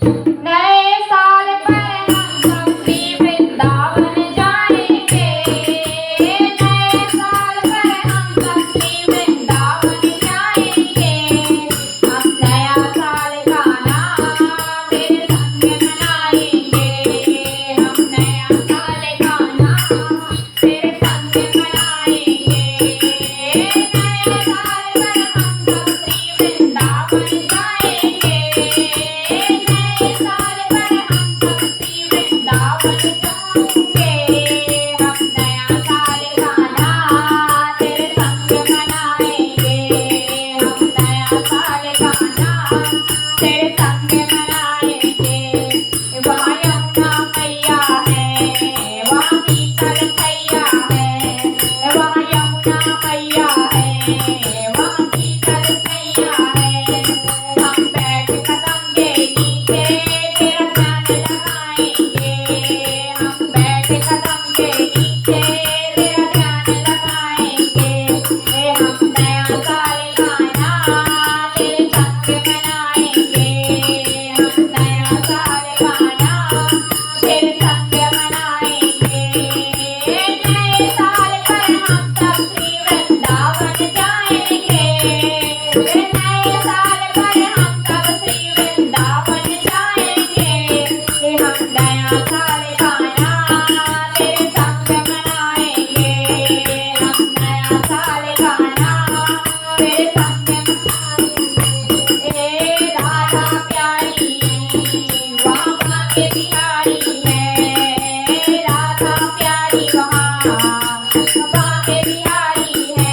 नए साल पर हम सब श्री वृंदावन जाएंगे। नए साल पर हम सब श्री वृंदावन जाएंगे। हम नया साल का नाम तेरे संग मनाएंगे। हम नया साल का नाम तेरे संग मनाएंगे। नए साल पर हम सब श्री वृंदावन जाएंगे। नए साल पर हम सब श्री वृंदावन जाएंगे। हम नया साल का नाम तेरे संग मनाएंगे। हम नया साल का नाम तेरे संग मनाएंगे। वहाँ यमुना मैया है, वहाँ शीतल मैया है। वहाँ यमुना मैया है, वहाँ शीतल मैया है। हम बैठ कदम के नीचे तेरा ध्यान लगाएंगे। हम बैठ कदम के नीचे तेरा ध्यान लगाएंगे। हम नया साल का नाम तेरे संग मनाएंगे। हम नया साल का नाम तेरे संग मनाएंगे। नए साल पर हम सब श्री वृंदावन जाएंगे। नए साल पर हम सब श्री वृंदावन जाएंगे। हम नया साल का नाम तेरे संग मनाएंगे। हम नया साल का नाम तेरे संग मनाएंगे। राधा प्यारी वहाँ बांके बिहारी है। राधा प्यारी वहाँ बांके बिहारी है।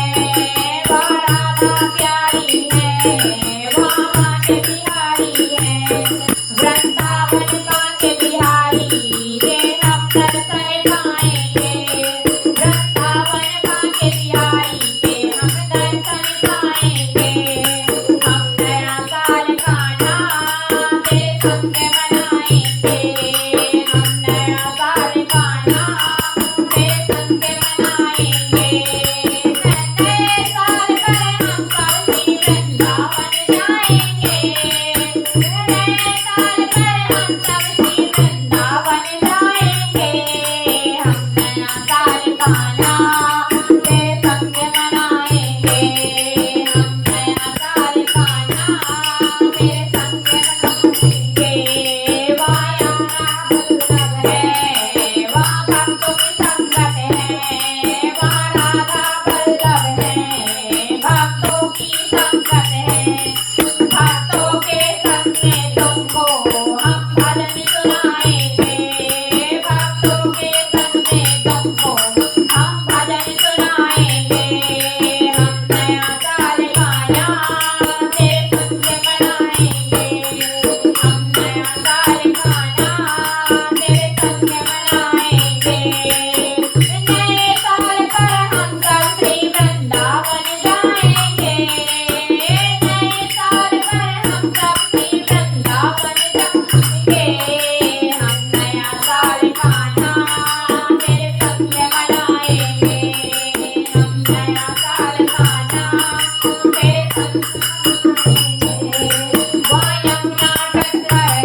वहाँ राधा प्यारी है, वहाँ बांके बिहारी है। वृंदावन बांके बिहारी के हम दर्शन पाएंगे। वृंदावन बांके बिहारी के हम दर्शन पाएंगे। हम नया साल का नाम तेरे संग मनाएंगे। हम नया साल का नाम तेरे संग मनाएंगे। नए साल पर हम सब श्री वृंदावन जाएंगे। नए साल पर हम सब श्री वृंदावन जाएंगे। हम नया साल का नाम तेरे संग मनाएंगे। हम नया साल का नाम तेरे संग मनाएंगे। वहाँ यमुना वल्लभ है, वहाँ भक्तों की संगत है। वहाँ राधा वल्लभ है, भक्तों की संगत है। भक्तों के संग में तुमको हम भजन सुनाएंगे। भक्तों के संग में तुमको हम भजन सुनाएंगे। हम नया साल का नाम तेरे संग मनाएंगे। हम नया साल का नाम तेरे संग मनाएंगे। नए साल पर हम सब श्री वृंदावन जाएंगे। नए साल पर हम सब श्री वृंदावन जाएंगे। हम नया साल का नाम तेरे संग मनाएंगे। हम नया साल का नाम तेरे संग मनाएंगे। वहाँ यमुना तट पर